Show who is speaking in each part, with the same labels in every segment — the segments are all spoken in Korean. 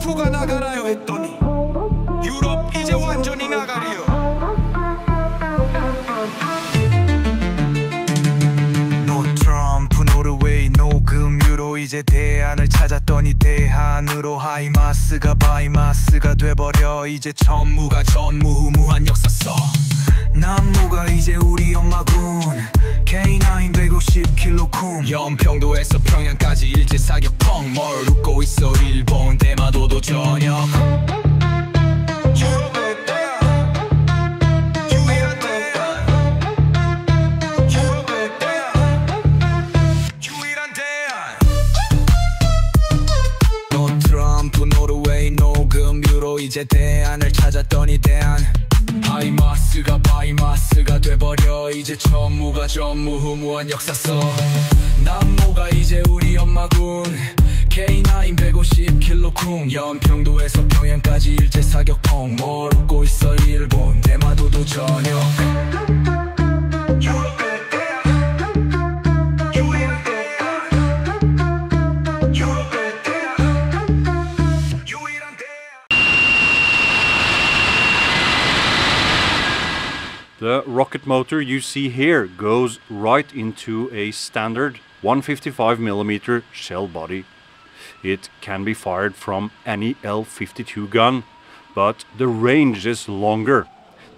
Speaker 1: 트럼프가 나가라요 했더니 유럽 이제 완전히 나가리요. 노 트럼프 노르웨이 노금 유로 이제 대안을 찾았더니 대안으로 하이마스가 바이마스가 돼버려. 이제 전무가 전무후무한 역사 써. 남무가 이제 우리 엄마군. K9 150kg 쿵. 연평도에서 평양까지 일제 사격 펑. 뭘 웃고 있어 일본 대마도도 저녁. 유럽의 대안 유일한 대안 유럽의 대안 유일한 대안. 노 트럼프 노르웨이 노금 유로 이제 대안을 찾았더니 대안 하이마스가 바이마스가 돼버려. 이제 전무가 전무후무한 역사 써. 남무가 이제 우리 엄마군. K9 150kg 쿵. 연평도에서 평양까지 일제 사격 펑. 뭘 웃고 있어 일본 대마도도 저녁.
Speaker 2: The rocket motor you see here goes right into a standard 155mm shell body. It can be fired from any L-52 gun, but the range is longer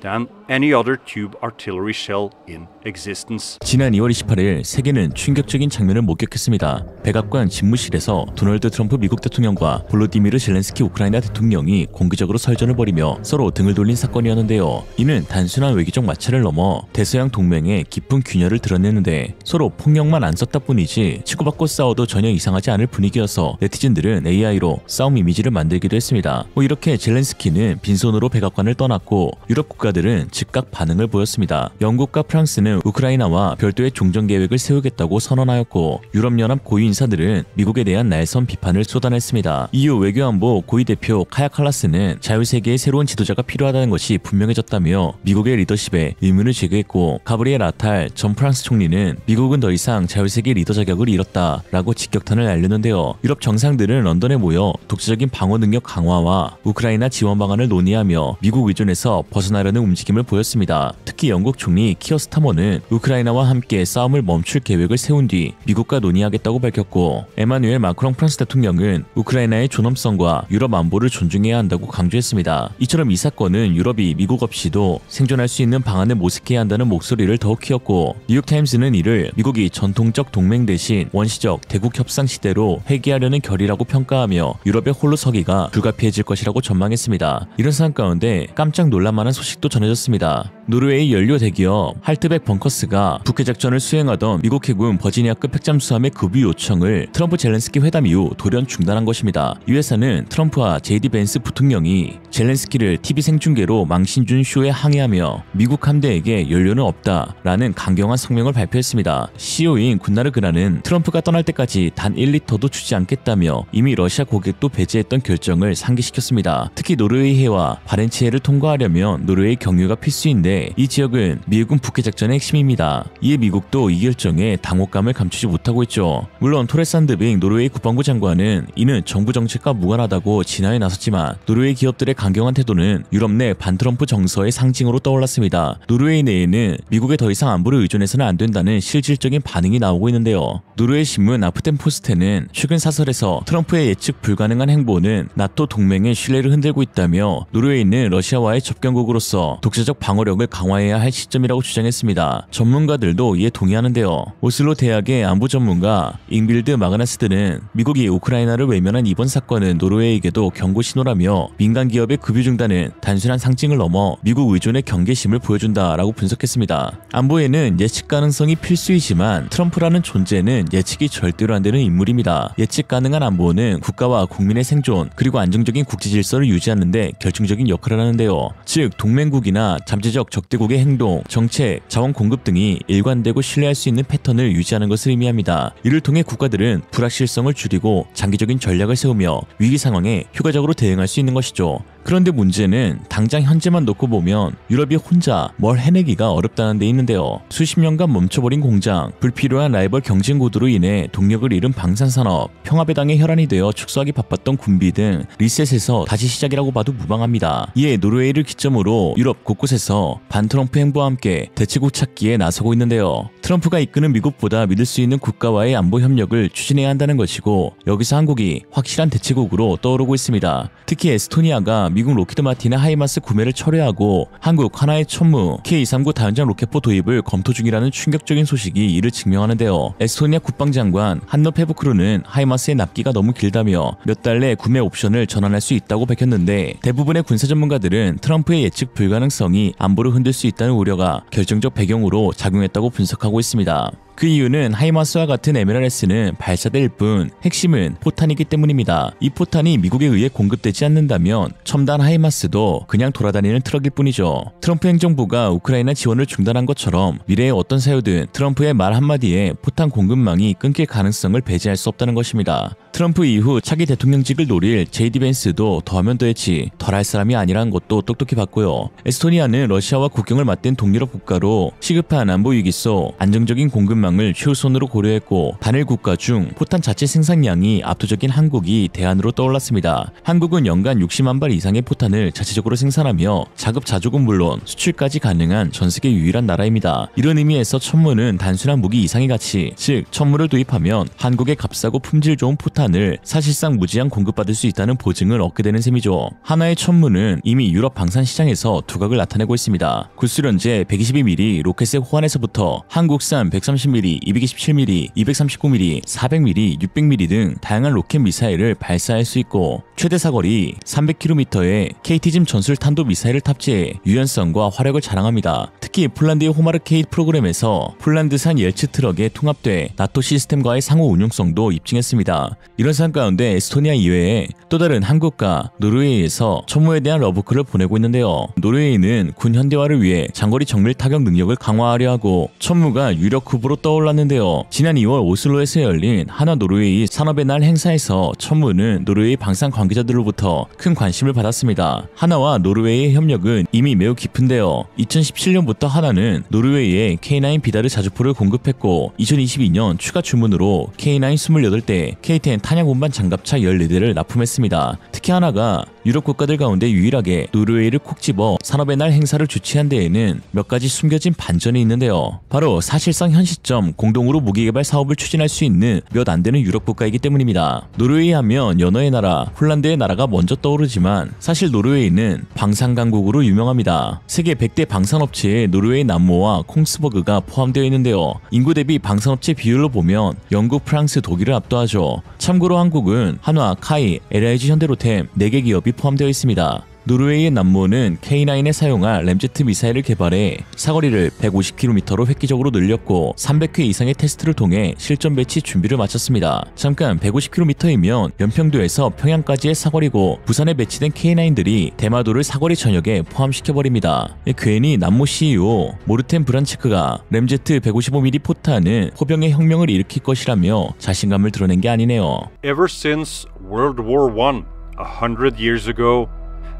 Speaker 2: than any other tube artillery shell in existence.
Speaker 3: 지난 2월 28일 세계는 충격적인 장면을 목격했습니다. 백악관 집무실에서 도널드 트럼프 미국 대통령과 볼로디미르 젤렌스키 우크라이나 대통령이 공개적으로 설전을 벌이며 서로 등을 돌린 사건이었는데요. 이는 단순한 외교적 마찰을 넘어 대서양 동맹의 깊은 균열을 드러내는데 서로 폭력만 안 썼다 뿐이지 치고받고 싸워도 전혀 이상하지 않을 분위기여서 네티즌들은 AI로 싸움 이미지를 만들기도 했습니다. 이렇게 젤렌스키는 빈손으로 백악관을 떠났고 유럽 국가들은 즉각 반응을 보였습니다. 영국과 프랑스는 우크라이나와 별도의 종전 계획을 세우겠다고 선언하였고 유럽연합 고위 인사들은 미국에 대한 날선 비판을 쏟아냈습니다. EU 외교안보 고위 대표 카야 칼라스는 자유세계의 새로운 지도자가 필요하다는 것이 분명해졌다며 미국의 리더십에 의문을 제기했고 가브리엘 아탈 전 프랑스 총리는 미국은 더 이상 자유세계 리더 자격을 잃었다라고 직격탄을 날렸는데요. 유럽 정상들은 런던에 모여 독자적인 방어 능력 강화와 우크라이나 지원 방안을 논의하며 미국 의존에서 벗어나려는 움직임을 보였습니다. 특히 영국 총리 키어 스타머는 우크라이나와 함께 싸움을 멈출 계획을 세운 뒤 미국과 논의하겠다고 밝혔고 에마누엘 마크롱 프랑스 대통령은 우크라이나의 존엄성과 유럽 안보를 존중해야 한다고 강조했습니다. 이처럼 이 사건은 유럽이 미국 없이도 생존할 수 있는 방안을 모색해야 한다는 목소리를 더욱 키웠고 뉴욕타임스는 이를 미국이 전통적 동맹 대신 원시적 대국 협상 시대로 회귀하려는 결의라고 평가하며 유럽의 홀로 서기가 불가피해질 것이라고 전망했습니다. 이런 상황 가운데 깜짝 놀랄만한 소식도 전해졌습니다. 노르웨이 연료 대기업 할트백 벙커스가 북해 작전을 수행하던 미국 해군 버지니아급 핵잠수함의 급유 요청을 트럼프 젤렌스키 회담 이후 돌연 중단한 것입니다. 이 회사는 트럼프와 JD 벤스 부통령이 젤렌스키를 TV 생중계로 망신 준 쇼에 항의하며 미국 함대에게 연료는 없다라는 강경한 성명을 발표했습니다. CEO인 군나르 그라는 트럼프가 떠날 때까지 단 1리터도 주지 않겠다며 이미 러시아 고객도 배제했던 결정을 상기시켰습니다. 특히 노르웨이 해와 바렌츠해를 통과하려면 노르웨이 경유가 필수인데 이 지역은 미국군 북해 작전의 핵심입니다. 이에 미국도 이 결정에 당혹감을 감추지 못하고 있죠. 물론 토레산드빙 노르웨이 국방부 장관은 이는 정부 정책과 무관하다고 진화에 나섰지만 노르웨이 기업들의 강경한 태도는 유럽 내 반트럼프 정서의 상징으로 떠올랐습니다. 노르웨이 내에는 미국에 더 이상 안보를 의존해서는 안 된다는 실질적인 반응이 나오고 있는데요. 노르웨이 신문 아프텐포스트는 최근 사설에서 트럼프의 예측 불가능한 행보는 나토 동맹의 신뢰를 흔들고 있다며 노르웨이는 러시아와의 접경국으로서 독자적 방어력을 강화해야 할 시점이라고 주장했습니다. 전문가들도 이에 동의하는데요. 오슬로 대학의 안보 전문가 잉빌드 마그나스드는 미국이 우크라이나를 외면한 이번 사건은 노르웨이에게도 경고 신호라며 민간 기업의 급유 중단은 단순한 상징을 넘어 미국 의존의 경계심을 보여준다라고 분석했습니다. 안보에는 예측 가능성이 필수이지만 트럼프라는 존재는 예측이 절대로 안 되는 인물입니다. 예측 가능한 안보는 국가와 국민의 생존 그리고 안정적인 국제 질서를 유지하는 데 결정적인 역할을 하는데요. 즉 동맹국이나 잠재적 적대국의 행동, 정책, 자원 공급 등이 일관되고 신뢰할 수 있는 패턴을 유지하는 것을 의미합니다. 이를 통해 국가들은 불확실성을 줄이고 장기적인 전략을 세우며 위기 상황에 효과적으로 대응할 수 있는 것이죠. 그런데 문제는 당장 현재만 놓고 보면 유럽이 혼자 뭘 해내기가 어렵다는 데 있는데요. 수십 년간 멈춰버린 공장, 불필요한 라이벌 경쟁 구도로 인해 동력을 잃은 방산산업, 평화배당의 혈안이 되어 축소하기 바빴던 군비 등 리셋에서 다시 시작이라고 봐도 무방합니다. 이에 노르웨이를 기점으로 유럽 곳곳에서 반트럼프 행보와 함께 대책국 찾기에 나서고 있는데요. 트럼프가 이끄는 미국보다 믿을 수 있는 국가와의 안보 협력을 추진해야 한다는 것이고, 여기서 한국이 확실한 대책국으로 떠오르고 있습니다. 특히 에스토니아가 미국 로키드 마틴의 하이마스 구매를 철회하고 한국 하나의 천무 K-239 다연장 로켓포 도입을 검토 중이라는 충격적인 소식이 이를 증명하는데요. 에스토니아 국방장관 한노 페부크루는 하이마스의 납기가 너무 길다며 몇 달 내 구매 옵션을 전환할 수 있다고 밝혔는데, 대부분의 군사 전문가들은 트럼프의 예측 불가능성이 안보를 흔들 수 있다는 우려가 결정적 배경으로 작용했다고 분석하고 있습니다. 그 이유는 하이마스와 같은 MLRS는 발사될 뿐 핵심은 포탄이기 때문입니다. 이 포탄이 미국에 의해 공급되지 않는다면 첨단 하이마스도 그냥 돌아다니는 트럭일 뿐이죠. 트럼프 행정부가 우크라이나 지원을 중단한 것처럼 미래의 어떤 사유든 트럼프의 말 한마디에 포탄 공급망이 끊길 가능성을 배제할 수 없다는 것입니다. 트럼프 이후 차기 대통령직을 노릴 JD 벤스도 더하면 더했지 덜할 사람이 아니라는 것도 똑똑히 봤고요. 에스토니아는 러시아와 국경을 맞댄 동유럽 국가로 시급한 안보 위기 속 안정적인 공급망을 최우선으로 고려했고, 단일 국가 중 포탄 자체 생산량이 압도적인 한국이 대안으로 떠올랐습니다. 한국은 연간 60만 발 이상의 포탄을 자체적으로 생산하며 자급자족은 물론 수출까지 가능한 전세계 유일한 나라입니다. 이런 의미에서 천무는 단순한 무기 이상의 가치, 즉 천무를 도입하면 한국의 값싸고 품질 좋은 포탄을 사실상 무제한 공급받을 수 있다는 보증을 얻게 되는 셈이죠. 하나의 천무는 이미 유럽 방산 시장에서 두각을 나타내고 있습니다. 구수련제 122mm 로켓의 호환에서부터 한국산 130mm, 227mm, 239mm, 400mm, 600mm 등 다양한 로켓 미사일을 발사할 수 있고, 최대 사거리 300km의 KT짐 전술 탄도 미사일을 탑재해 유연성과 화력을 자랑합니다. 특히 폴란드의 호마르케이트 프로그램에서 폴란드산 옐츠 트럭에 통합돼 나토 시스템과의 상호 운용성도 입증했습니다. 이런 상황 가운데 에스토니아 이외에 또 다른 한국과 노르웨이에서 천무에 대한 러브콜을 보내고 있는데요. 노르웨이는 군 현대화를 위해 장거리 정밀 타격 능력을 강화하려 하고 천무가 유력 후보로 떠올랐는데요. 지난 2월 오슬로에서 열린 한화 노르웨이 산업의 날 행사에서 천무는 노르웨이 방산 관계자들로부터 큰 관심을 받았습니다. 한화와 노르웨이의 협력은 이미 매우 깊은데요. 2017년부터 한화는 노르웨이에 K9 비다르 자주포를 공급했고, 2022년 추가 주문으로 K9 28대, K10 탄약 운반 장갑차 14대를 납품했습니다. 특히 한화가 유럽 국가들 가운데 유일하게 노르웨이를 콕 집어 산업의 날 행사를 주최한 데에는 몇 가지 숨겨진 반전이 있는데요. 바로 사실상 현 시점 공동으로 무기개발 사업을 추진할 수 있는 몇 안 되는 유럽 국가이기 때문입니다. 노르웨이 하면 연어의 나라, 폴란드의 나라가 먼저 떠오르지만 사실 노르웨이는 방산 강국으로 유명합니다. 세계 100대 방산업체에 노르웨이 남모와 콩스버그가 포함되어 있는데요. 인구 대비 방산업체 비율로 보면 영국, 프랑스, 독일을 압도하죠. 참고로 한국은 한화, 카이, LIG, 현대로템 4개 기업이 포함되어 있습니다. 노르웨이의 남모는 K9에 사용할 램제트 미사일을 개발해 사거리를 150km로 획기적으로 늘렸고 300회 이상의 테스트를 통해 실전 배치 준비를 마쳤습니다. 잠깐 150km이면 연평도에서 평양까지의 사거리고, 부산에 배치된 K9들이 대마도를 사거리 전역에 포함시켜버립니다. 괜히 남모 CEO 모르텐 브란치크가 램제트 155mm 포탄은 포병의 혁명을 일으킬 것이라며 자신감을 드러낸 게 아니네요.
Speaker 2: Ever since World War I, 100 years ago,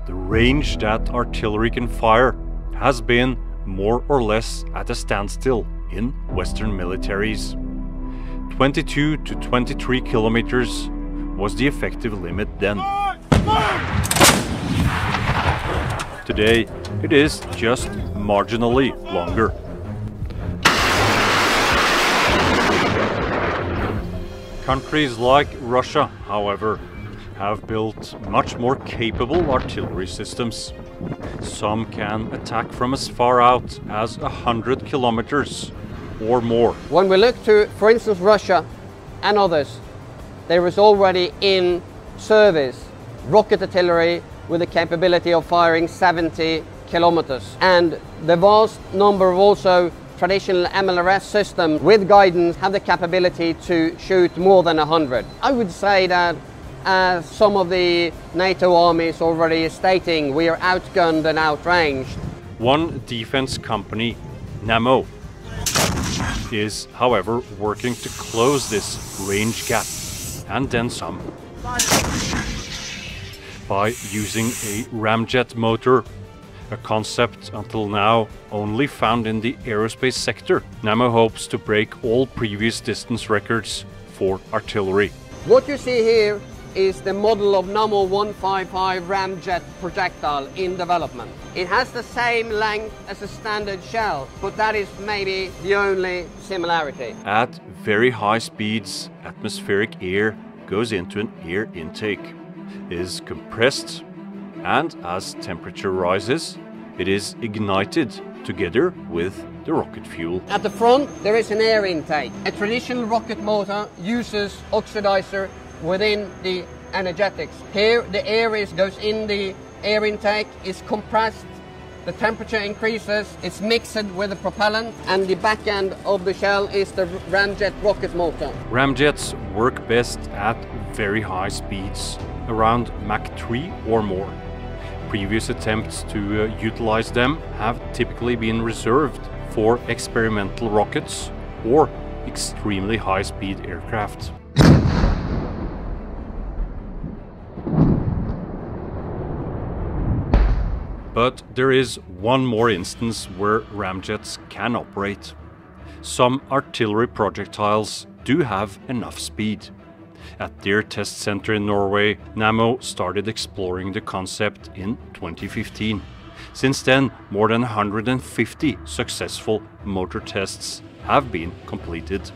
Speaker 2: the range that artillery can fire has been more or less at a standstill in Western militaries. 22 to 23 kilometers was the effective limit then. Today, it is just marginally longer. Countries like Russia, however, have built much more capable artillery systems. Some can attack from as far out as 100 kilometers or more.
Speaker 4: When we look to, for instance, Russia and others, there is already in service rocket artillery with the capability of firing 70 kilometers. And the vast number of also traditional MLRS systems with guidance have the capability to shoot more than 100. I would say that as some of the NATO armies already stating, we are outgunned and outranged.
Speaker 2: One defense company, Nammo, is, however, working to close this range gap, and then some. by using a ramjet motor, a concept until now only found in the aerospace sector. Nammo hopes to break all previous distance records for artillery.
Speaker 4: What you see here is the model of Nammo 155 ramjet projectile in development. It has the same length as a standard shell, but that is maybe the only similarity.
Speaker 2: At very high speeds, atmospheric air goes into an air intake, is compressed, and as temperature rises, it is ignited together with the rocket fuel.
Speaker 4: At the front, there is an air intake. A traditional rocket motor uses oxidizer within the energetics. Here, the air goes in the air intake, is compressed, the temperature increases, it's mixed with the propellant, and the back end of the shell is the ramjet rocket motor.
Speaker 2: Ramjets work best at very high speeds, around Mach 3 or more. Previous attempts to utilize them have typically been reserved for experimental rockets or extremely high-speed aircraft. But there is one more instance where ramjets can operate. Some artillery projectiles do have enough speed. At their test center in Norway, Nammo started exploring the concept in 2015. Since then, more than 150 successful motor tests have been completed.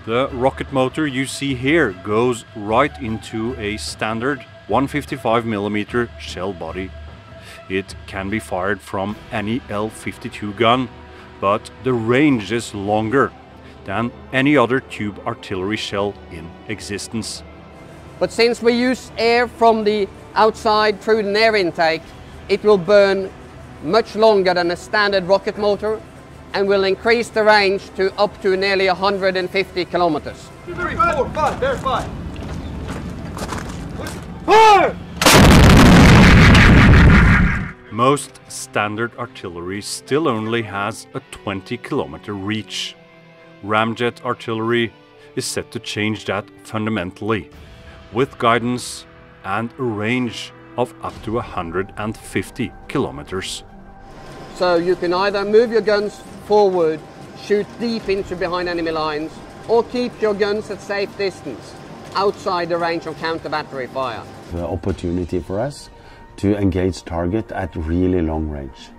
Speaker 2: The rocket motor you see here goes right into a standard 155mm shell body. It can be fired from any L-52 gun, but the range is longer than any other tube artillery shell in existence.
Speaker 4: But since we use air from the outside through the air intake, it will burn much longer than a standard rocket motor and will increase the range to up to nearly 150 kilometers.
Speaker 1: 3, 4, 5, there's 5.
Speaker 2: Fire! Most standard artillery still only has a 20-kilometer reach. Ramjet artillery is set to change that fundamentally, with guidance and a range of up to 150 kilometers.
Speaker 4: So you can either move your guns forward, shoot deep into behind enemy lines, or keep your guns at safe distance, outside the range of counter-battery fire.
Speaker 5: The opportunity for us to engage target at really long range.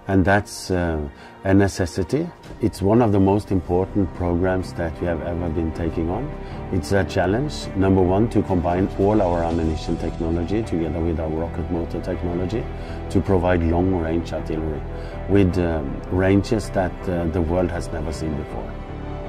Speaker 5: And that's a necessity. It's one of the most important programs that we have ever been taking on. It's a challenge, number one, to combine all our ammunition technology together with our rocket motor technology to provide long-range artillery with ranges that the world has never seen before.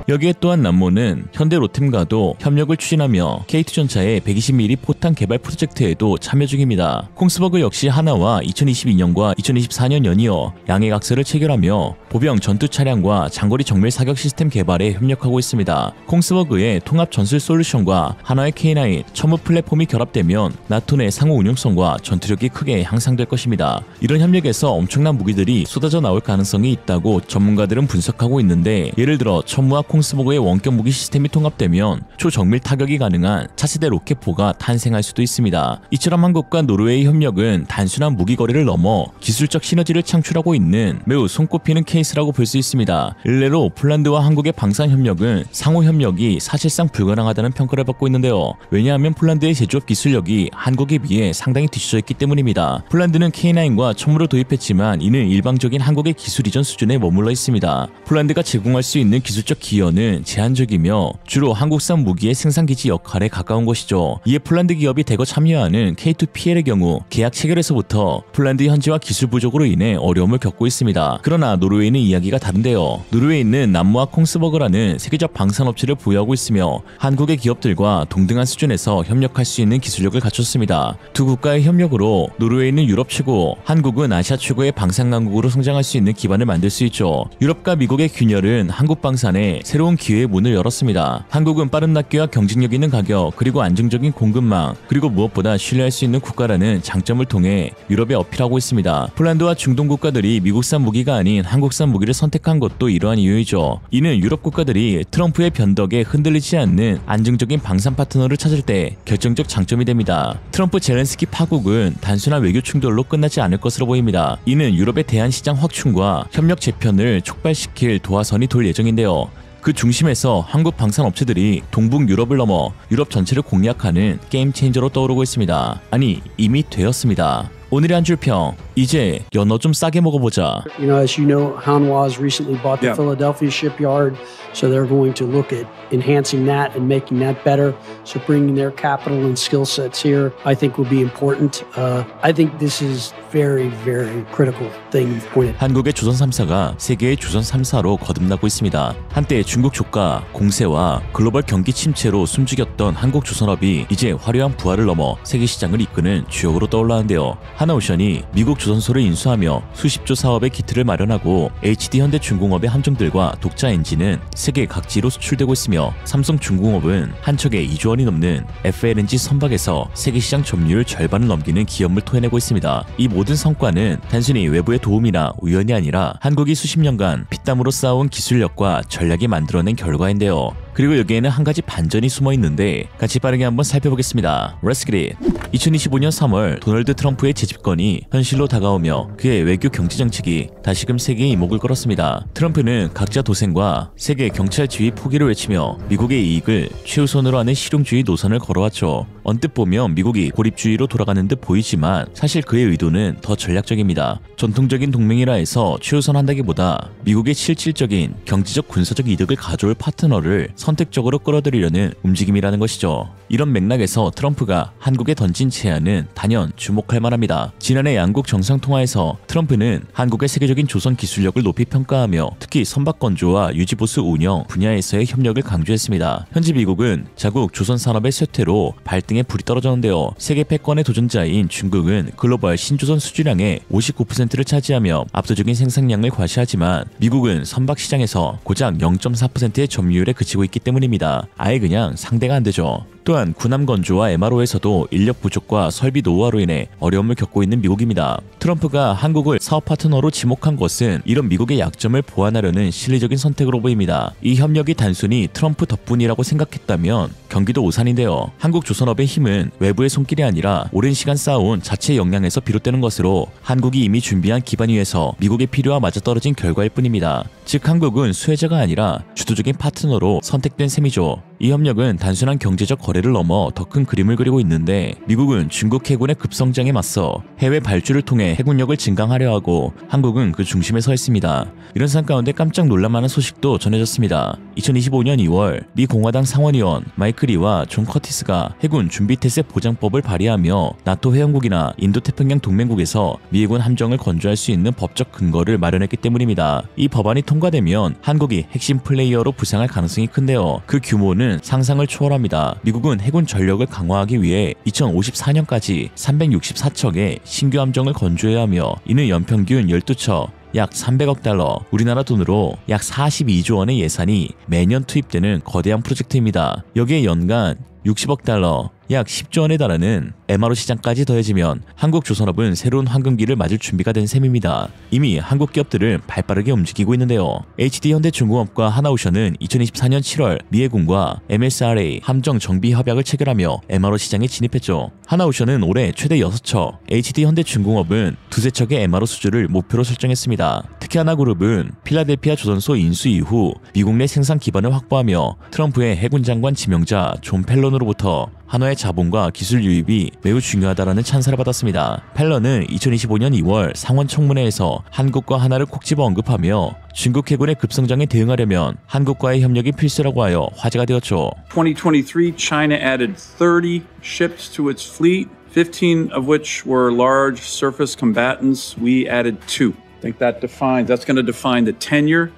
Speaker 3: 여기에 또한 남모는 현대 로템과도 협력을 추진하며 K2전차의 120mm 포탄 개발 프로젝트에도 참여 중입니다. 콩스버그 역시 하나와 2022년과 2024년 연이어 양해 각서를 체결하며 보병 전투 차량과 장거리 정밀 사격 시스템 개발에 협력하고 있습니다. 콩스버그의 통합 전술 솔루션과 하나의 K9 첨무 플랫폼이 결합되면 나토 내 상호 운용성과 전투력이 크게 향상될 것입니다. 이런 협력에서 엄청난 무기들이 쏟아져 나올 가능성이 있다고 전문가들은 분석하고 있는데, 예를 들어 첨무와 콩스버그의 원격 무기 시스템이 통합되면 초정밀 타격이 가능한 차세대 로켓포가 탄생할 수도 있습니다. 이처럼 한국과 노르웨이 협력은 단순한 무기 거래를 넘어 기술적 시너지를 창출하고 있는 매우 손꼽히는 케이스라고 볼 수 있습니다. 일례로 폴란드와 한국의 방산 협력은 상호 협력이 사실상 불가능하다는 평가를 받고 있는데요. 왜냐하면 폴란드의 제조업 기술력이 한국에 비해 상당히 뒤처져 있기 때문입니다. 폴란드는 K9과 첨무를 도입했지만 이는 일방적인 한국의 기술 이전 수준에 머물러 있습니다. 폴란드가 제공할 수 있는 기술적 기여는 제한적이며 주로 한국산 무기의 생산기지 역할에 가까운 것이죠. 이에 폴란드 기업이 대거 참여하는 K2PL의 경우 계약 체결에서부터 폴란드 현지화 기술 부족으로 인해 어려움을 겪고 있습니다. 그러나 노르웨이는 이야기가 다른데요. 노르웨이는 남모와 콩스버그라는 세계적 방산업체를 보유하고 있으며 한국의 기업들과 동등한 수준에서 협력할 수 있는 기술력을 갖췄습니다. 두 국가의 협력으로 노르웨이는 유럽 최고, 한국은 아시아 최고의 방산 강국으로 성장할 수 있는 기반을 만들 수 있죠. 유럽과 미국의 균열은 한국 방산에 새로운 기회의 문을 열었습니다. 한국은 빠른 납기와 경쟁력 있는 가격, 그리고 안정적인 공급망, 그리고 무엇보다 신뢰할 수 있는 국가라는 장점을 통해 유럽에 어필하고 있습니다. 폴란드와 중동 국가들이 미국산 무기가 아닌 한국산 무기를 선택한 것도 이러한 이유이죠. 이는 유럽 국가들이 트럼프의 변덕에 흔들리지 않는 안정적인 방산 파트너를 찾을 때 결정적 장점이 됩니다. 트럼프 젤렌스키 파국은 단순한 외교 충돌로 끝나지 않을 것으로 보입니다. 이는 유럽의 대한시장 확충과 협력 재편을 촉발시킬 도화선이 돌 예정인데요. 그 중심에서 한국 방산 업체들이 동북 유럽을 넘어 유럽 전체를 공략하는 게임 체인저로 떠오르고 있습니다. 아니, 이미 되었습니다. 오늘의 한 줄 평, 이제 연어 좀 싸게 먹어보자.
Speaker 6: As you know, Hanwha has recently bought the Philadelphia shipyard, so they're going to look at enhancing that and making that better. So bringing their capital and skill sets here, I think will be important. I think this is very, very critical thing you've pointed.
Speaker 3: 한국의 조선 3사가 세계의 조선 3사로 거듭나고 있습니다. 한때 중국 조가, 공세와 글로벌 경기 침체로 숨죽였던 한국조선업이 이제 화려한 부활을 넘어 세계 시장을 이끄는 주역으로 떠올랐는데요. 하나오션이 미국 조선소를 인수하며 수십조 사업의 기틀을 마련하고 HD현대중공업의 함정들과 독자 엔진은 세계 각지로 수출되고 있으며 삼성중공업은 한 척에 2조 원이 넘는 FLNG 선박에서 세계 시장 점유율 절반을 넘기는 기업을 토해내고 있습니다. 이 모든 성과는 단순히 외부의 도움이나 우연이 아니라 한국이 수십 년간 피땀으로 쌓아온 기술력과 전략이 만들어낸 결과인데요. 그리고 여기에는 한 가지 반전이 숨어 있는데 같이 빠르게 한번 살펴보겠습니다. Let's get it. 2025년 3월 도널드 트럼프의 재집권이 현실로 다가오며 그의 외교 경제 정책이 다시금 세계에 이목을 끌었습니다. 트럼프는 각자 도생과 세계 경찰 지위 포기를 외치며 미국의 이익을 최우선으로 하는 실용주의 노선을 걸어왔죠. 언뜻 보면 미국이 고립주의로 돌아가는 듯 보이지만 사실 그의 의도는 더 전략적입니다. 전통적인 동맹이라 해서 최우선한다기보다 미국의 실질적인 경제적 군사적 이득을 가져올 파트너를 선택적으로 끌어들이려는 움직임이라는 것이죠. 이런 맥락에서 트럼프가 한국에 던진 제안은 단연 주목할 만합니다. 지난해 양국 정상통화에서 트럼프는 한국의 세계적인 조선 기술력을 높이 평가하며 특히 선박건조와 유지보수 운영 분야에서의 협력을 강조했습니다. 현재 미국은 자국 조선 산업의 쇠퇴로 발등에 불이 떨어졌는데요. 세계 패권의 도전자인 중국은 글로벌 신조선 수주량의 59%를 차지하며 압도적인 생산량을 과시하지만 미국은 선박 시장에서 고작 0.4%의 점유율에 그치고 있기 때문입니다. 아예 그냥 상대가 안 되죠. 또한 군함건조와 MRO에서도 인력 부족과 설비 노후화로 인해 어려움을 겪고 있는 미국입니다. 트럼프가 한국을 사업 파트너로 지목한 것은 이런 미국의 약점을 보완하려는 실리적인 선택으로 보입니다. 이 협력이 단순히 트럼프 덕분이라고 생각했다면 경기도 오산인데요. 한국 조선업의 힘은 외부의 손길이 아니라 오랜 시간 쌓아온 자체 역량에서 비롯되는 것으로 한국이 이미 준비한 기반 위에서 미국의 필요와 맞아떨어진 결과일 뿐입니다. 즉 한국은 수혜자가 아니라 주도적인 파트너로 선택된 셈이죠. 이 협력은 단순한 경제적 거래를 넘어 더 큰 그림을 그리고 있는데 미국은 중국 해군의 급성장에 맞서 해외 발주를 통해 해군력을 증강하려 하고 한국은 그 중심에 서 있습니다. 이런 상황 가운데 깜짝 놀랄만한 소식도 전해졌습니다. 2025년 2월 미 공화당 상원의원 마이클 리와 존 커티스가 해군 준비태세 보장법을 발의하며 나토 회원국이나 인도태평양 동맹국에서 미 해군 함정을 건조할 수 있는 법적 근거를 마련했기 때문입니다. 이 법안이 통과되면 한국이 핵심 플레이어로 부상할 가능성이 큰데요. 그 규모는 상상을 초월합니다. 미국은 해군 전력을 강화하기 위해 2054년까지 364척의 신규 함정을 건조해야 하며 이는 연평균 12척 약 300억 달러, 우리나라 돈으로 약 42조 원의 예산이 매년 투입되는 거대한 프로젝트입니다. 여기에 연간 60억 달러, 약 10조 원에 달하는 MRO 시장까지 더해지면 한국 조선업은 새로운 황금기를 맞을 준비가 된 셈입니다. 이미 한국 기업들은 발빠르게 움직이고 있는데요. HD현대중공업과 하나오션은 2024년 7월 미 해군과 MSRA 함정 정비 협약을 체결하며 MRO 시장에 진입했죠. 하나오션은 올해 최대 6척, HD현대중공업은 2~3척의 MRO 수주를 목표로 설정했습니다. 특히 하나그룹은 필라델피아 조선소 인수 이후 미국 내 생산 기반을 확보하며 트럼프의 해군 장관 지명자 존 펠런으로부터 한화의 자본과 기술 유입이 매우 중요하다라는 찬사를 받았습니다. 펠런은 2025년 2월 상원 청문회에서 한국과 하나를 콕 집어 언급하며 중국 해군의 급성장에 대응하려면 한국과의 협력이 필수라고 하여 화제가 되었죠.
Speaker 7: 2023, China added 30 ships to its fleet, 15 of which were large surface combatants. We added 2. I think that's going to define the tenure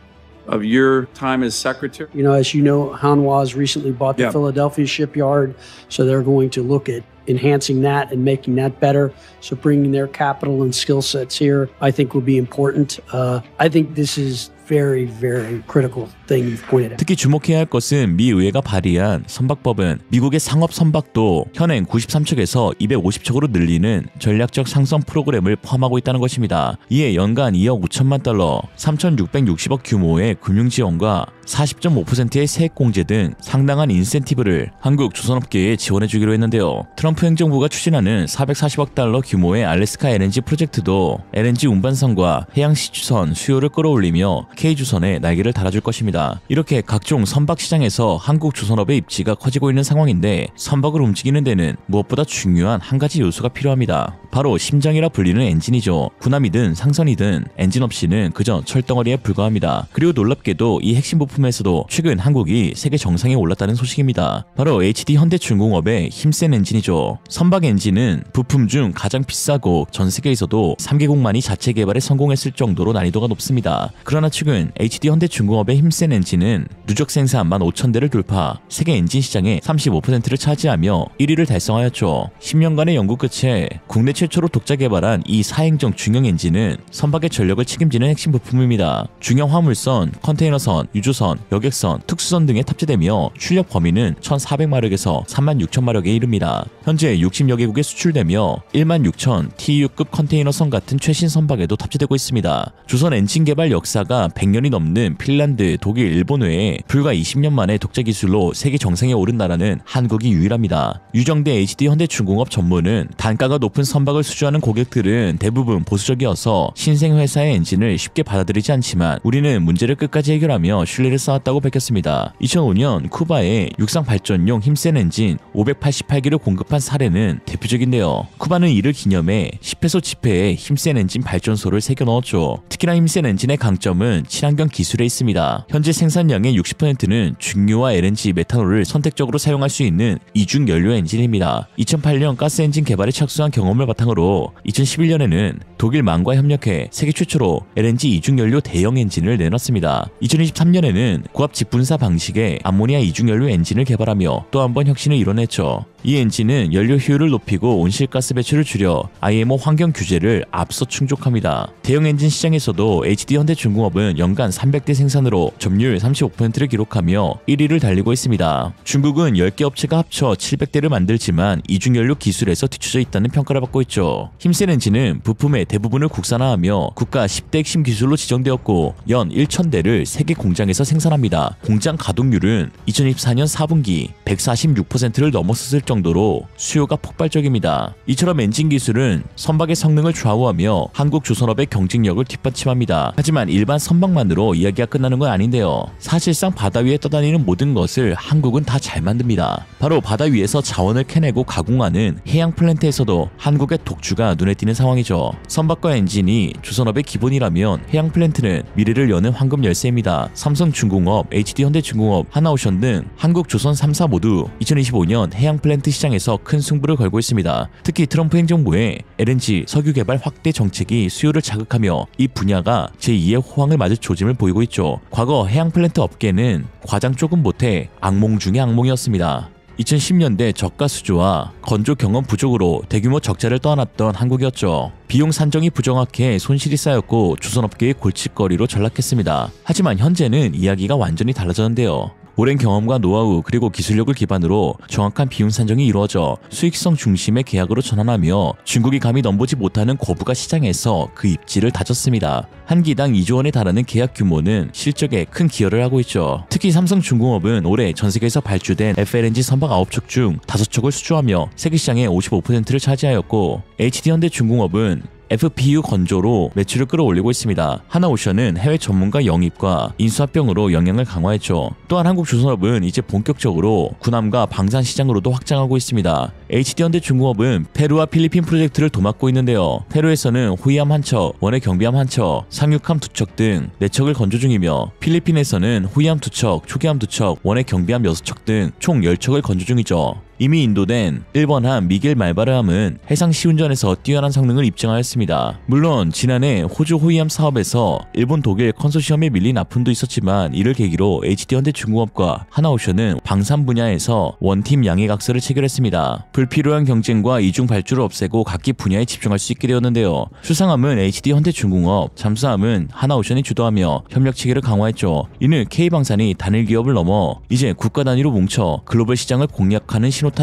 Speaker 7: of your time as secretary.
Speaker 6: As you know, Hanwha has recently bought the Philadelphia shipyard, so they're going to look at enhancing that and making that better. So bringing their capital and skill sets here, I think will be important. I think this is very, very critical thing you've pointed out.
Speaker 3: 특히 주목해야 할 것은 미 의회가 발의한 선박법은 미국의 상업 선박도 현행 93척에서 250척으로 늘리는 전략적 상선 프로그램을 포함하고 있다는 것입니다. 이에 연간 2억 5천만 달러, 3,660억 규모의 금융지원과 40.5%의 세액공제 등 상당한 인센티브를 한국 조선업계에 지원해주기로 했는데요. 트럼프 행정부가 추진하는 440억 달러 규모의 알래스카 LNG 프로젝트도 LNG 운반선과 해양시추선 수요를 끌어올리며 K조선에 날개를 달아줄 것입니다. 이렇게 각종 선박 시장에서 한국 조선업의 입지가 커지고 있는 상황인데 선박을 움직이는 데는 무엇보다 중요한 한 가지 요소가 필요합니다. 바로 심장이라 불리는 엔진이죠. 군함이든 상선이든 엔진 없이는 그저 철덩어리에 불과합니다. 그리고 놀랍게도 이 핵심 부품에서도 최근 한국이 세계 정상에 올랐다는 소식입니다. 바로 HD 현대중공업의 힘센 엔진이죠. 선박 엔진은 부품 중 가장 비싸고 전 세계에서도 3개국만이 자체 개발에 성공했을 정도로 난이도가 높습니다. 그러나 최근 HD 현대중공업의 힘센 엔진은 누적 생산 15,000대를 돌파, 세계 엔진 시장의 35%를 차지하며 1위를 달성하였죠. 10년간의 연구 끝에 국내 최초로 독자 개발한 이 사행정 중형 엔진은 선박의 전력을 책임지는 핵심 부품입니다. 중형 화물선, 컨테이너선, 유조선, 여객선, 특수선 등에 탑재되며 출력 범위는 1,400마력에서 36,000마력에 이릅니다. 현재 60여 개국에 수출되며 16,000 TEU급 컨테이너선 같은 최신 선박에도 탑재되고 있습니다. 조선 엔진 개발 역사가 100년이 넘는 핀란드, 독일, 일본 외에 불과 20년 만에 독자 기술로 세계 정상에 오른 나라는 한국이 유일합니다. 유정대 HD 현대중공업 전문은 단가가 높은 선박을 수주하는 고객들은 대부분 보수적이어서 신생 회사의 엔진을 쉽게 받아들이지 않지만 우리는 문제를 끝까지 해결하며 신뢰를 쌓았다고 밝혔습니다. 2005년 쿠바에 육상 발전용 힘센 엔진 588기를 공급한 사례는 대표적인데요. 쿠바는 이를 기념해 10페소 지폐에 힘센 엔진 발전소를 새겨 넣었죠. 특히나 힘센 엔진의 강점은 친환경 기술에 있습니다. 현재 생산량의 60%는 중유와 LNG, 메탄올을 선택적으로 사용할 수 있는 이중 연료 엔진입니다. 2008년 가스 엔진 개발에 착수한 경험을 바탕으로 2011년에는 독일만과 협력해 세계 최초로 LNG 이중 연료 대형 엔진을 내놨습니다. 2023년에는 고압 직분사 방식의 암모니아 이중 연료 엔진을 개발하며 또 한 번 혁신을 이뤄냈죠. 이 엔진은 연료 효율을 높이고 온실가스 배출을 줄여 IMO 환경 규제를 앞서 충족합니다. 대형 엔진 시장에서도 HD 현대중공업은 연간 300대 생산으로 점유율 35%를 기록하며 1위를 달리고 있습니다. 중국은 10개 업체가 합쳐 700대를 만들지만 이중연료 기술에서 뒤처져 있다는 평가를 받고 있죠. 힘센 엔진은 부품의 대부분을 국산화하며 국가 10대 핵심 기술로 지정되었고 연 1,000대를 세계 공장에서 생산합니다. 공장 가동률은 2024년 4분기 146%를 넘어섰을 정도로 수요가 폭발적입니다. 이처럼 엔진 기술은 선박의 성능을 좌우하며 한국 조선업의 경쟁력을 뒷받침합니다. 하지만 일반 선박만으로 이야기가 끝나는 건 아닌데요. 사실상 바다 위에 떠다니는 모든 것을 한국은 다 잘 만듭니다. 바로 바다 위에서 자원을 캐내고 가공하는 해양 플랜트에서도 한국의 독주가 눈에 띄는 상황이죠. 선박과 엔진이 조선업의 기본이라면 해양 플랜트는 미래를 여는 황금 열쇠입니다. 삼성중공업, HD 현대중공업, 하나오션 등 한국 조선 3사 모두 2025년 해양 플랜트 시장에서 큰 승부를 걸고 있습니다. 특히 트럼프 행정부의 LNG 석유 개발 확대 정책이 수요를 자극하며 이 분야가 제2의 호황을 맞을 조짐을 보이고 있죠. 과거 해양 플랜트 업계는 과장 조금 못해 악몽 중의 악몽이었습니다. 2010년대 저가 수주와 건조 경험 부족으로 대규모 적자를 떠안았던 한국이었죠. 비용 산정이 부정확해 손실이 쌓였고 조선업계의 골칫거리로 전락했습니다. 하지만 현재는 이야기가 완전히 달라졌는데요. 오랜 경험과 노하우 그리고 기술력을 기반으로 정확한 비용 산정이 이루어져 수익성 중심의 계약으로 전환하며 중국이 감히 넘보지 못하는 고부가 시장에서 그 입지를 다졌습니다. 한 기당 2조 원에 달하는 계약 규모는 실적에 큰 기여를 하고 있죠. 특히 삼성중공업은 올해 전 세계에서 발주된 FLNG 선박 9척 중 5척을 수주하며 세계 시장의 55%를 차지하였고 HD 현대중공업은 FPU 건조로 매출을 끌어올리고 있습니다. 하나오션은 해외 전문가 영입과 인수합병으로 영향을 강화했죠. 또한 한국조선업은 이제 본격적으로 군함과 방산 시장으로도 확장하고 있습니다. HD 현대중공업은 페루와 필리핀 프로젝트를 도맡고 있는데요. 페루에서는 호위함 1척, 원해 경비함 1척, 상륙함 2척 등 4척을 건조 중이며 필리핀에서는 호위함 2척, 초기함 2척, 원해 경비함 6척 등 총 10척을 건조 중이죠. 이미 인도된 일본함 미겔 말바르함은 해상 시운전에서 뛰어난 성능을 입증하였습니다. 물론 지난해 호주 호위함 사업에서 일본 독일 컨소시엄에 밀린 아픔도 있었지만 이를 계기로 HD현대중공업과 하나오션은 방산 분야에서 원팀 양해각서를 체결했습니다. 불필요한 경쟁과 이중 발주를 없애고 각기 분야에 집중할 수 있게 되었는데요. 수상함은 HD현대중공업, 잠수함은 하나오션이 주도하며 협력 체계를 강화했죠. 이는 K방산이 단일 기업을 넘어 이제 국가 단위로 뭉쳐 글로벌 시장을 공략하는 신호탄입니다.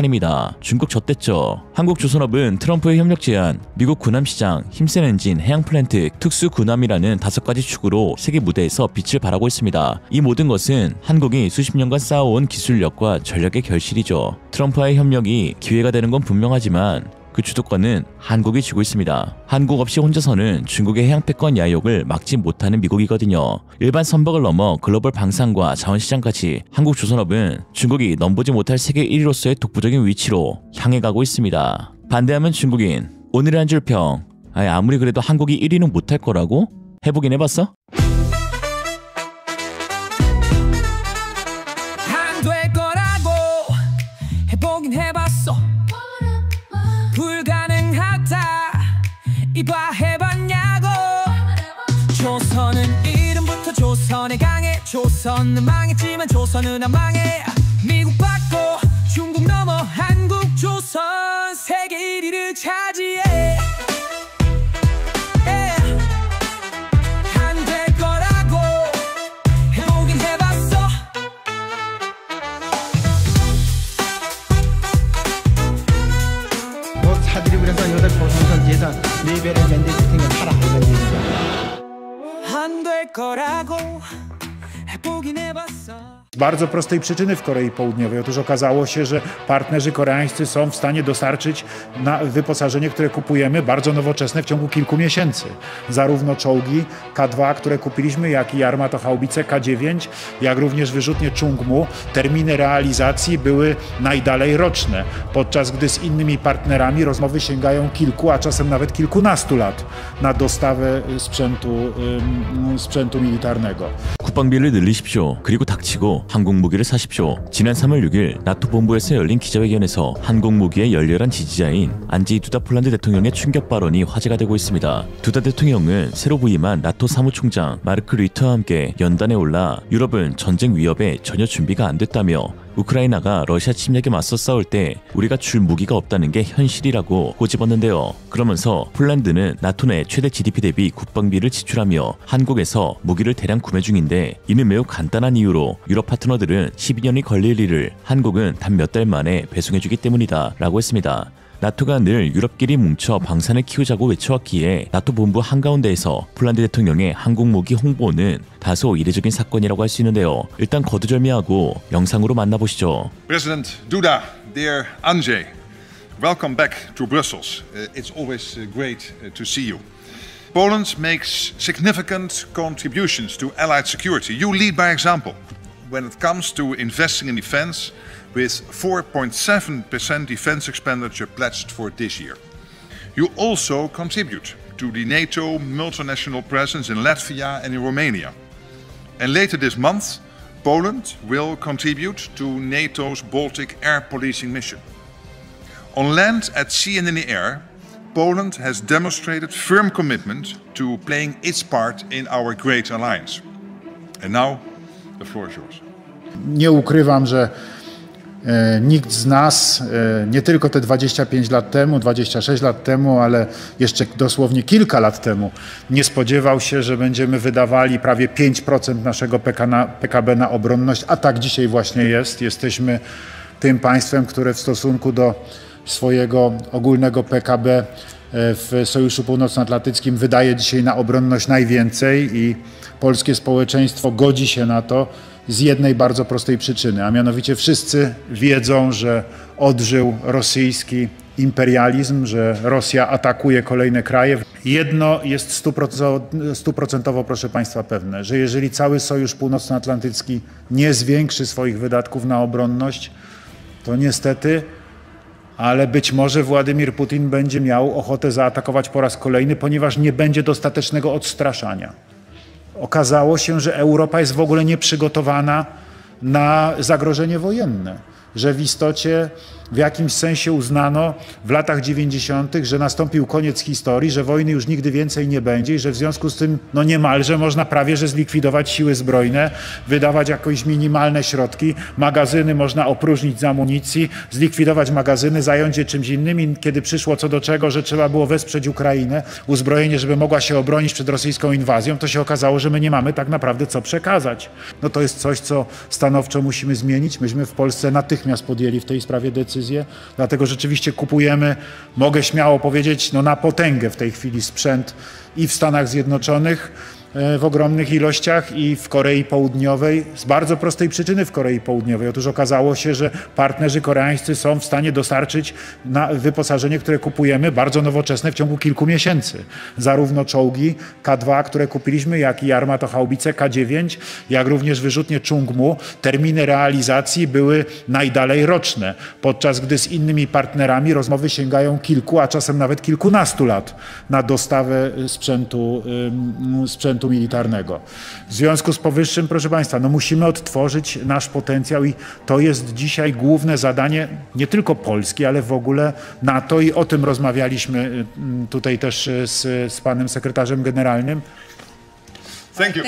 Speaker 3: 중국 젖댔죠. 한국조선업은 트럼프의 협력 제안, 미국 군함시장, 힘센 엔진, 해양 플랜트, 특수 군함이라는 5가지 축으로 세계 무대에서 빛을 발하고 있습니다. 이 모든 것은 한국이 수십 년간 쌓아온 기술력과 전략의 결실이죠. 트럼프와의 협력이 기회가 되는 건 분명하지만 그 주도권은 한국이 쥐고 있습니다. 한국 없이 혼자서는 중국의 해양 패권 야욕을 막지 못하는 미국이거든요. 일반 선박을 넘어 글로벌 방산과 자원시장까지 한국조선업은 중국이 넘보지 못할 세계 1위로서의 독보적인 위치로 향해 가고 있습니다. 반대하면 중국인, 오늘의 한 줄 평. 아무리 그래도 한국이 1위는 못할 거라고? 해보긴 해봤어?
Speaker 8: 안 될 거라고 해보긴 해봤어. 불가능하다 이봐 해봤냐고. 조선은 이름부터 조선에 강해. 조선은 망했지만 조선은 안 망해. 미국 받고 중국 넘어 한국 조선 세계 1위를 차지해. 안 될 거라고 해보긴 해봤어.
Speaker 9: 뭐 사드리고 그래서 여기다 조선선 재산 4배를 만들 테니까 팔아 이런 얘기죠.
Speaker 8: 안 될 거라고 해보긴 해봤어.
Speaker 10: Z bardzo prostej przyczyny w Korei Południowej. Otóż okazało się, że partnerzy koreańscy są w stanie dostarczyć na wyposażenie, które kupujemy, bardzo nowoczesne w ciągu kilku miesięcy. Zarówno czołgi K2, które kupiliśmy, jak i armatohaubice K9, jak również wyrzutnie Chungmu. Terminy realizacji były najdalej roczne, podczas gdy z innymi partnerami rozmowy sięgają kilku, a czasem nawet kilkunastu lat na dostawę sprzętu militarnego.
Speaker 3: 국방비를 늘리십시오. 그리고 닥치고 항공무기를 사십시오. 지난 3월 6일 나토 본부에서 열린 기자회견에서 항공무기의 열렬한 지지자인 안제이 두다 폴란드 대통령의 충격 발언이 화제가 되고 있습니다. 두다 대통령은 새로 부임한 나토 사무총장 마르크 류터와 함께 연단에 올라 유럽은 전쟁 위협에 전혀 준비가 안 됐다며 우크라이나가 러시아 침략에 맞서 싸울 때 우리가 줄 무기가 없다는 게 현실이라고 꼬집었는데요. 그러면서 폴란드는 나토 내 최대 GDP 대비 국방비를 지출하며 한국에서 무기를 대량 구매 중인데 이는 매우 간단한 이유로 유럽 파트너들은 12년이 걸릴 일을 한국은 단 몇 달 만에 배송해주기 때문이다 라고 했습니다. 나토가 늘 유럽끼리 뭉쳐 방산을 키우자고 외쳐왔기에 나토 본부 한가운데에서 폴란드 대통령의 항공무기 홍보는 다소 이례적인 사건이라고 할 수 있는데요. 일단 거두절미하고 영상으로 만나보시죠.
Speaker 11: President Duda, dear Andrzej, welcome back to Brussels. It's always great to see you. Poland makes significant contributions to Allied security. You lead by example when it comes to investing in defense, with 4.7% defense expenditure pledged for this year. You also contribute to the NATO multinational presence in Latvia and in Romania. And later this month, Poland will contribute to NATO's Baltic air policing mission. On land, at sea and in the air, Poland has demonstrated firm commitment to playing its part in our great alliance. And now, the floor is yours.
Speaker 10: Nie ukrywam, że nikt z nas, nie tylko te 25 lat temu, 26 lat temu, ale jeszcze dosłownie kilka lat temu, nie spodziewał się, że będziemy wydawali prawie 5% naszego PKB na obronność, a tak dzisiaj właśnie jest. Jesteśmy tym państwem, które w stosunku do swojego ogólnego PKB w Sojuszu Północnoatlantyckim wydaje dzisiaj na obronność najwięcej i polskie społeczeństwo godzi się na to z jednej bardzo prostej przyczyny, a mianowicie wszyscy wiedzą, że odżył rosyjski imperializm, że Rosja atakuje kolejne kraje. Jedno jest 100%, proszę Państwa, pewne, że jeżeli cały Sojusz Północnoatlantycki nie zwiększy swoich wydatków na obronność, to niestety, ale być może Władimir Putin będzie miał ochotę zaatakować po raz kolejny, ponieważ nie będzie dostatecznego odstraszania. Okazało się, że Europa jest w ogóle nieprzygotowana na zagrożenie wojenne, że w istocie w jakimś sensie uznano w latach 90., że nastąpił koniec historii, że wojny już nigdy więcej nie będzie i że w związku z tym no niemalże można prawie że zlikwidować siły zbrojne, wydawać jakieś minimalne środki, magazyny można opróżnić z amunicji, zlikwidować magazyny, zająć się czymś innym i kiedy przyszło co do czego, że trzeba było wesprzeć Ukrainę, uzbrojenie, żeby mogła się obronić przed rosyjską inwazją, to się okazało, że my nie mamy tak naprawdę co przekazać. No to jest coś, co stanowczo musimy zmienić. Myśmy w Polsce natychmiast podjęli w tej sprawie decyzję, dlatego rzeczywiście kupujemy, mogę śmiało powiedzieć, no na potęgę w tej chwili sprzęt i w Stanach Zjednoczonych w ogromnych ilościach i w Korei Południowej z bardzo prostej przyczyny w Korei Południowej. Otóż okazało się, że partnerzy koreańscy są w stanie dostarczyć na wyposażenie, które kupujemy, bardzo nowoczesne w ciągu kilku miesięcy. Zarówno czołgi K2, które kupiliśmy, jak i armatochaubice K9, jak również wyrzutnie Chungmu. Terminy realizacji były najdalej roczne, podczas gdy z innymi partnerami rozmowy sięgają kilku, a czasem nawet kilkunastu lat na dostawę sprzętu militarnego. W związku z powyższym, proszę Państwa, no musimy odtworzyć nasz potencjał i to jest dzisiaj główne zadanie nie tylko Polski, ale w ogóle NATO i o tym rozmawialiśmy tutaj też z panem sekretarzem generalnym.
Speaker 11: Thank you.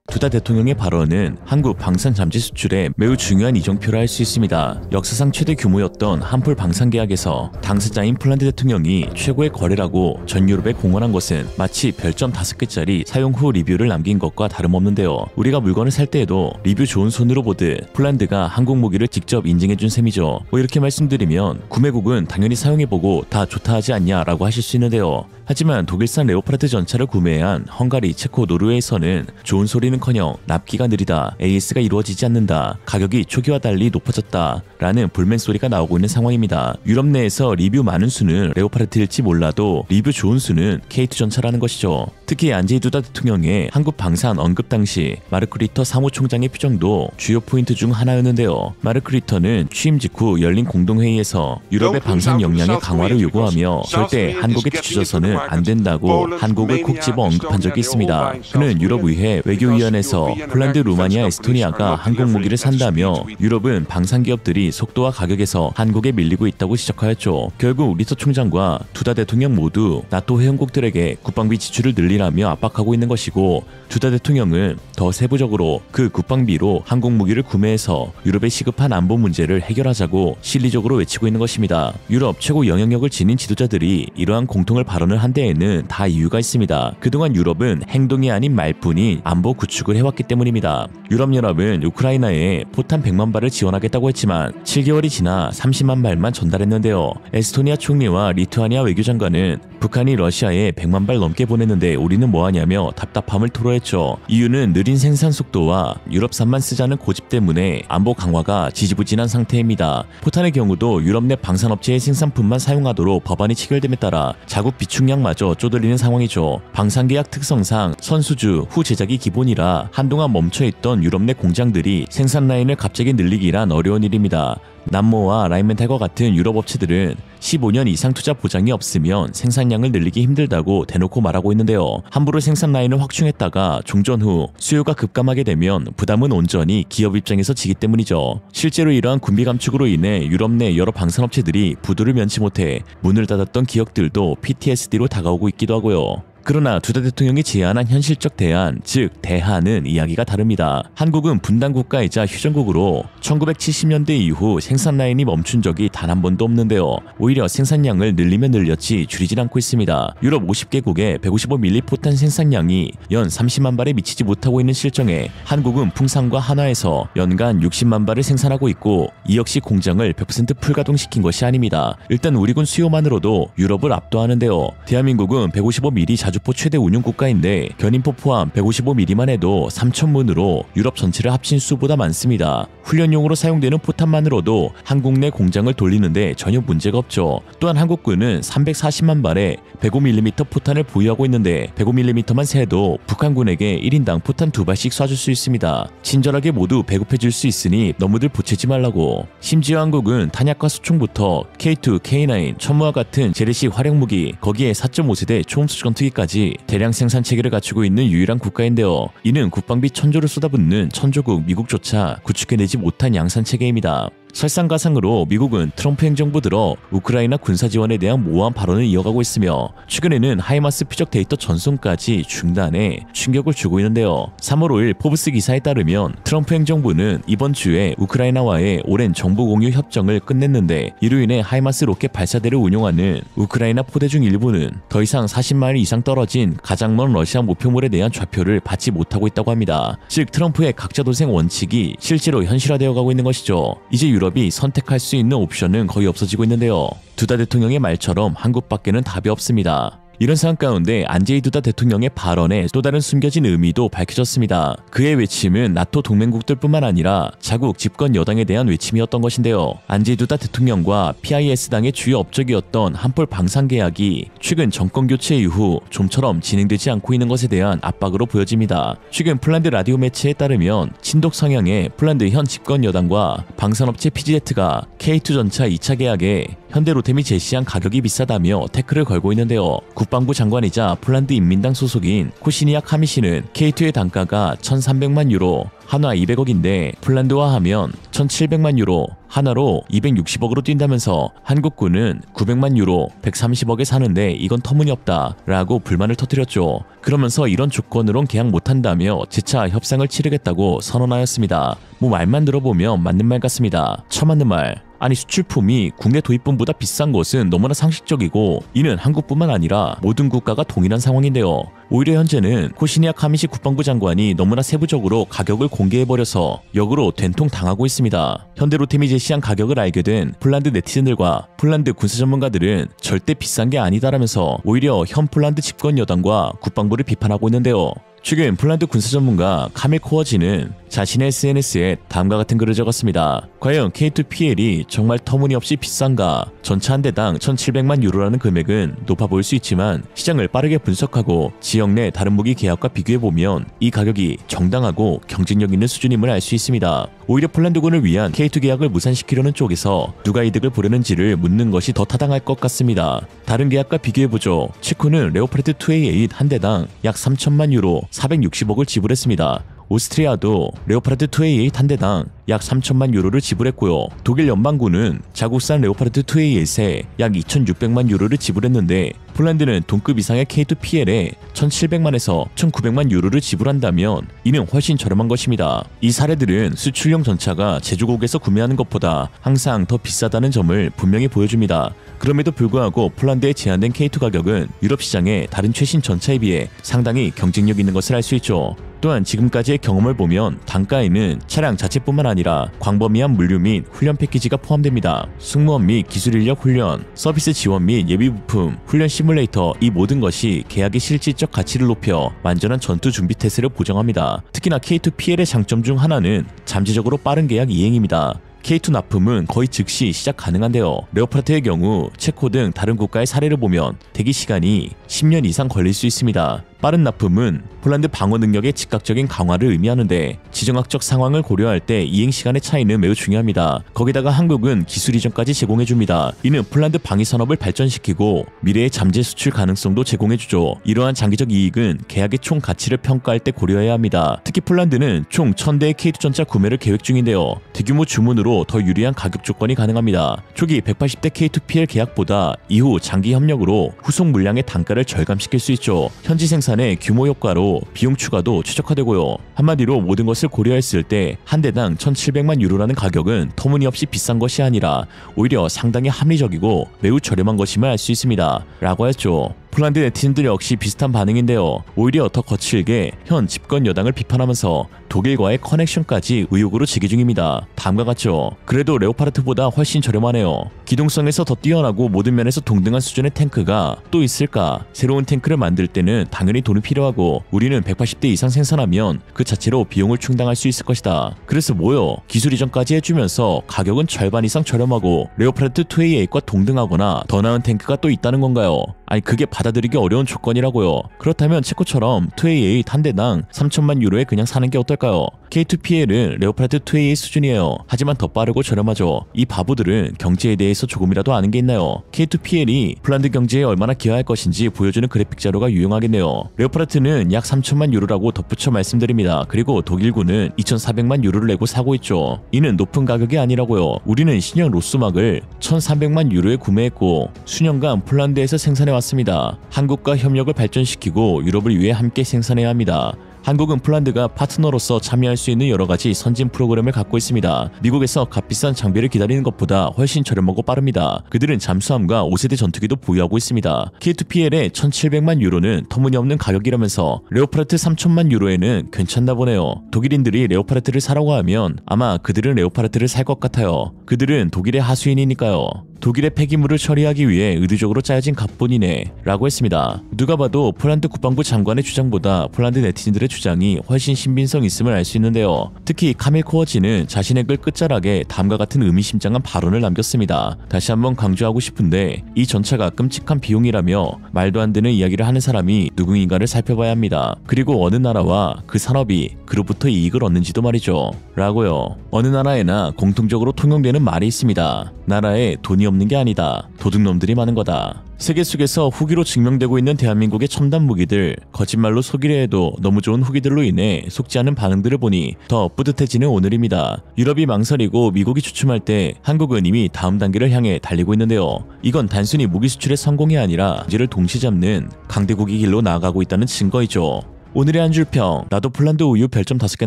Speaker 3: 두다 대통령의 발언은 한국 방산 잠재 수출에 매우 중요한 이정표라 할 수 있습니다. 역사상 최대 규모였던 한풀 방산 계약에서 당사자인 폴란드 대통령이 최고의 거래라고 전 유럽에 공언한 것은 마치 별점 5개짜리 사용 후 리뷰를 남긴 것과 다름없는데요. 우리가 물건을 살 때에도 리뷰 좋은 손으로 보듯 폴란드가 한국 무기를 직접 인증해준 셈이죠. 뭐 이렇게 말씀드리면 구매국은 당연히 사용해보고 다 좋다 하지 않냐라고 하실 수 있는데요. 하지만 독일산 레오파르트 전차를 구매한 헝가리, 체코, 노르웨이에서는 좋은 소리는커녕 납기가 느리다, AS가 이루어지지 않는다, 가격이 초기와 달리 높아졌다 라는 불멘 소리가 나오고 있는 상황입니다. 유럽 내에서 리뷰 많은 수는 레오파르트일지 몰라도 리뷰 좋은 수는 K2 전차라는 것이죠. 특히 안제이 두다 대통령의 한국 방산 언급 당시 마르크 리터 사무총장의 표정도 주요 포인트 중 하나였는데요. 마르크 리터는 취임 직후 열린 공동회의에서 유럽의 방산 역량의 강화를 요구하며 절대 한국에 뒤처져서는 안 된다고 한국을 콕 집어 언급한 적이 있습니다. 그는 유럽의회 외교위원회에서 폴란드, 루마니아, 에스토니아가 한국 무기를 산다며 유럽은 방산 기업들이 속도와 가격에서 한국에 밀리고 있다고 지적하였죠. 결국 리터 총장과 두다 대통령 모두 나토 회원국들에게 국방비 지출을 늘리라며 압박하고 있는 것이고, 두다 대통령은 더 세부적으로 그 국방비로 한국 무기를 구매해서 유럽에 시급한 안보 문제를 해결하자고 실리적으로 외치고 있는 것입니다. 유럽 최고 영향력을 지닌 지도자들이 이러한 공통을 발언을 한 데에는 다 이유가 있습니다. 그동안 유럽은 행동이 아닌 말뿐인 안보 구축을 해왔기 때문입니다. 유럽연합은 우크라이나에 포탄 100만 발을 지원하겠다고 했지만 7개월이 지나 30만 발만 전달했는데요. 에스토니아 총리와 리투아니아 외교장관은 북한이 러시아에 100만 발 넘게 보냈는데 우리는 뭐하냐며 답답함을 토로했죠. 이유는 느린 생산 속도와 유럽산만 쓰자는 고집 때문에 안보 강화가 지지부진한 상태입니다. 포탄의 경우도 유럽 내 방산업체의 생산품만 사용하도록 법안이 체결됨에 따라 자국 비축량마저 쪼들리는 상황이죠. 방산계약 특성상 선수주 후 제작이 기본이라 한동안 멈춰있던 유럽 내 공장들이 생산 라인을 갑자기 늘리기란 어려운 일입니다. 남모와 라인멘탈과 같은 유럽 업체들은 15년 이상 투자 보장이 없으면 생산량을 늘리기 힘들다고 대놓고 말하고 있는데요. 함부로 생산 라인을 확충했다가 종전 후 수요가 급감하게 되면 부담은 온전히 기업 입장에서 지기 때문이죠. 실제로 이러한 군비 감축으로 인해 유럽 내 여러 방산업체들이 부도를 면치 못해 문을 닫았던 기업들도 PTSD로 다가오고 있기도 하고요. 그러나 두다 대통령이 제안한 현실적 대안, 즉 대안은 이야기가 다릅니다. 한국은 분단 국가이자 휴전국으로 1970년대 이후 생산 라인이 멈춘 적이 단 한 번도 없는데요. 오히려 생산량을 늘리면 늘렸지 줄이진 않고 있습니다. 유럽 50개국의 155mm 포탄 생산량이 연 30만 발에 미치지 못하고 있는 실정에 한국은 풍산과 한화에서 연간 60만 발을 생산하고 있고, 이 역시 공장을 100% 풀가동시킨 것이 아닙니다. 일단 우리군 수요만으로도 유럽을 압도하는데요. 대한민국은 155mm 자주포 최대 운용 국가인데 견인포 포함 155mm만 해도 3,000문으로 유럽 전체를 합친 수보다 많습니다. 훈련용으로 사용되는 포탄만으로도 한국 내 공장을 돌리는데 전혀 문제가 없죠. 또한 한국군은 340만 발의 105mm 포탄을 보유하고 있는데 105mm만 세도 북한군에게 1인당 포탄 2발씩 쏴줄 수 있습니다. 친절하게 모두 배급해줄 수 있으니 너무들 보채지 말라고. 심지어 한국은 탄약과 수총부터 K2, K9, 천무와 같은 재래식 활용무기, 거기에 4.5세대 초음수전투기까지 대량 생산 체계를 갖추고 있는 유일한 국가인데요. 이는 국방비 1,000조를 쏟아붓는 천조국 미국조차 구축해내지 못한 양산 체계입니다. 설상가상으로 미국은 트럼프 행정부 들어 우크라이나 군사 지원에 대한 모호한 발언을 이어가고 있으며 최근에는 하이마스 표적 데이터 전송까지 중단해 충격을 주고 있는데요. 3월 5일 포브스 기사에 따르면 트럼프 행정부는 이번 주에 우크라이나와의 오랜 정보 공유 협정을 끝냈는데 이로 인해 하이마스 로켓 발사대를 운용하는 우크라이나 포대 중 일부는 더 이상 40마일 이상 떨어진 가장 먼 러시아 목표물에 대한 좌표를 받지 못하고 있다고 합니다. 즉 트럼프의 각자 도생 원칙이 실제로 현실화되어 가고 있는 것이죠. 이제 유럽이 선택할 수 있는 옵션은 거의 없어지고 있는데요. 두다 대통령의 말처럼 한국밖에는 답이 없습니다. 이런 상황 가운데 안제이 두다 대통령의 발언에 또 다른 숨겨진 의미도 밝혀졌습니다. 그의 외침은 나토 동맹국들뿐만 아니라 자국 집권 여당에 대한 외침이었던 것인데요. 안제이 두다 대통령과 PIS당의 주요 업적이었던 한폴 방산 계약이 최근 정권 교체 이후 좀처럼 진행되지 않고 있는 것에 대한 압박으로 보여집니다. 최근 폴란드 라디오 매체에 따르면 친독 성향의 폴란드 현 집권 여당과 방산업체 PZ가 K2 전차 2차 계약에 현대로템이 제시한 가격이 비싸다며 태클을 걸고 있는데요. 국방부 장관이자 폴란드 인민당 소속인 코시니악 하미시는 K2의 단가가 1,300만 유로, 한화 200억인데 폴란드화 하면 1,700만 유로, 하나로 260억으로 뛴다면서 한국군은 900만 유로, 130억에 사는데 이건 터무니없다 라고 불만을 터뜨렸죠. 그러면서 이런 조건으론 계약 못한다며 재차 협상을 치르겠다고 선언하였습니다. 뭐 말만 들어보면 맞는 말 같습니다. 처맞는 말. 아니 수출품이 국내 도입품보다 비싼 것은 너무나 상식적이고 이는 한국뿐만 아니라 모든 국가가 동일한 상황인데요. 오히려 현재는 코시니악 하미시 국방부 장관이 너무나 세부적으로 가격을 공개해버려서 역으로 된통 당하고 있습니다. 현대로템이 제시한 가격을 알게 된 폴란드 네티즌들과 폴란드 군사 전문가들은 절대 비싼 게 아니다라면서 오히려 현 폴란드 집권 여당과 국방부를 비판하고 있는데요. 최근 폴란드 군사 전문가 카밀 코어지는 자신의 SNS에 다음과 같은 글을 적었습니다. 과연 K2PL이 정말 터무니없이 비싼가? 전차 한 대당 1,700만 유로라는 금액은 높아 보일 수 있지만 시장을 빠르게 분석하고 지역 내 다른 무기 계약과 비교해보면 이 가격이 정당하고 경쟁력 있는 수준임을 알 수 있습니다. 오히려 폴란드군을 위한 K2 계약을 무산시키려는 쪽에서 누가 이득을 보려는지를 묻는 것이 더 타당할 것 같습니다. 다른 계약과 비교해보죠. 체코는 레오파르트 2A8 한 대당 약 3천만 유로 460억을 지불했습니다. 오스트리아도 레오파르트 2A8 한 대당 약 3천만 유로를 지불했고요. 독일 연방군은 자국산 레오파르트 2A8에 약 2,600만 유로를 지불했는데 폴란드는 동급 이상의 K2PL에 1,700만에서 1,900만 유로를 지불한다면 이는 훨씬 저렴한 것입니다. 이 사례들은 수출용 전차가 제조국에서 구매하는 것보다 항상 더 비싸다는 점을 분명히 보여줍니다. 그럼에도 불구하고 폴란드에 제한된 K2 가격은 유럽 시장의 다른 최신 전차에 비해 상당히 경쟁력 있는 것을 알 수 있죠. 또한 지금까지의 경험을 보면 단가에는 차량 자체뿐만 아니라 광범위한 물류 및 훈련 패키지가 포함됩니다. 승무원 및 기술 인력 훈련, 서비스 지원 및 예비 부품, 훈련 시뮬레이터 이 모든 것이 계약의 실질적 가치를 높여 완전한 전투 준비 태세를 보장합니다. 특히나 K2PL의 장점 중 하나는 잠재적으로 빠른 계약 이행입니다. K2 납품은 거의 즉시 시작 가능한데요. 레오파르트의 경우 체코 등 다른 국가의 사례를 보면 대기 시간이 10년 이상 걸릴 수 있습니다. 빠른 납품은 폴란드 방어 능력의 즉각적인 강화를 의미하는데 지정학적 상황을 고려할 때 이행 시간의 차이는 매우 중요합니다. 거기다가 한국은 기술 이전까지 제공해줍니다. 이는 폴란드 방위 산업을 발전시키고 미래의 잠재 수출 가능성도 제공해주죠. 이러한 장기적 이익은 계약의 총 가치를 평가할 때 고려해야 합니다. 특히 폴란드는 총 1,000대의 K2 전차 구매를 계획 중인데요. 대규모 주문으로 더 유리한 가격 조건이 가능합니다. 초기 180대 K2PL 계약보다 이후 장기 협력으로 후속 물량의 단가를 절감시킬 수 있죠. 현지 생산의 규모 효과로 비용 추가도 최적화되고요. 한마디로 모든 것을 고려했을 때 한 대당 1,700만 유로라는 가격은 터무니없이 비싼 것이 아니라 오히려 상당히 합리적이고 매우 저렴한 것임을 알 수 있습니다. 라고 했죠. 폴란드 네티즌들 역시 비슷한 반응인데요. 오히려 더 거칠게 현 집권 여당을 비판하면서 독일과의 커넥션까지 의혹으로 제기 중입니다. 다음과 같죠. 그래도 레오파르트보다 훨씬 저렴하네요. 기동성에서 더 뛰어나고 모든 면에서 동등한 수준의 탱크가 또 있을까? 새로운 탱크를 만들 때는 당연히 돈이 필요하고 우리는 180대 이상 생산하면 그 자체로 비용을 충당할 수 있을 것이다. 그래서 뭐요? 기술 이전까지 해주면서 가격은 절반 이상 저렴하고 레오파르트 2A8과 동등하거나 더 나은 탱크가 또 있다는 건가요? 아니 그게 받아들이기 어려운 조건이라고요. 그렇다면 체코처럼 2A8 한 대당 3천만 유로에 그냥 사는 게 어떨까요? K2PL은 레오파르트 2A 수준이에요. 하지만 더 빠르고 저렴하죠. 이 바보들은 경제에 대해서 조금이라도 아는 게 있나요? K2PL이 폴란드 경제에 얼마나 기여할 것인지 보여주는 그래픽 자료가 유용하겠네요. 레오파르트는 약 3천만 유로라고 덧붙여 말씀드립니다. 그리고 독일군은 2,400만 유로를 내고 사고 있죠. 이는 높은 가격이 아니라고요. 우리는 신형 로스막을 1,300만 유로에 구매했고 수년간 폴란드에서 생산해왔습니다. 한국과 협력을 발전시키고 유럽을 위해 함께 생산해야 합니다. 한국은 폴란드가 파트너로서 참여할 수 있는 여러가지 선진 프로그램을 갖고 있습니다. 미국에서 값비싼 장비를 기다리는 것보다 훨씬 저렴하고 빠릅니다. 그들은 잠수함과 5세대 전투기도 보유하고 있습니다. K2PL의 1,700만 유로는 터무니없는 가격이라면서 레오파르트 3천만 유로에는 괜찮나 보네요. 독일인들이 레오파르트를 사라고 하면 아마 그들은 레오파르트를 살 것 같아요. 그들은 독일의 하수인이니까요. 독일의 폐기물을 처리하기 위해 의도적으로 짜여진 갑본이네 라고 했습니다. 누가 봐도 폴란드 국방부 장관의 주장보다 폴란드 네티즌들의 주장이 훨씬 신빙성 있음을 알 수 있는데요. 특히 카밀 코어지는 자신의 글 끝자락에 다음과 같은 의미심장한 발언을 남겼습니다. 다시 한번 강조하고 싶은데 이 전차가 끔찍한 비용이라며 말도 안 되는 이야기를 하는 사람이 누구인가를 살펴봐야 합니다. 그리고 어느 나라와 그 산업이 그로부터 이익을 얻는지도 말이죠. 라고요. 어느 나라에나 공통적으로 통용되는 말이 있습니다. 나라에 돈이 없는 게 아니다. 도둑놈들이 많은 거다. 세계 속에서 후기로 증명되고 있는 대한민국의 첨단 무기들, 거짓말로 속이려 해도 너무 좋은 후기들로 인해 속지 않은 반응들을 보니 더 뿌듯해지는 오늘입니다. 유럽이 망설이고 미국이 주춤할 때 한국은 이미 다음 단계를 향해 달리고 있는데요. 이건 단순히 무기 수출의 성공이 아니라 문제를 동시 잡는 강대국의 길로 나아가고 있다는 증거이죠. 오늘의 한 줄평, 나도 폴란드 우유 별점 5개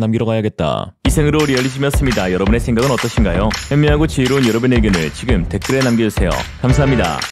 Speaker 3: 남기러 가야겠다. 이상으로 리얼리즘이었습니다. 여러분의 생각은 어떠신가요? 현명하고 지혜로운 여러분의 의견을 지금 댓글에 남겨주세요. 감사합니다.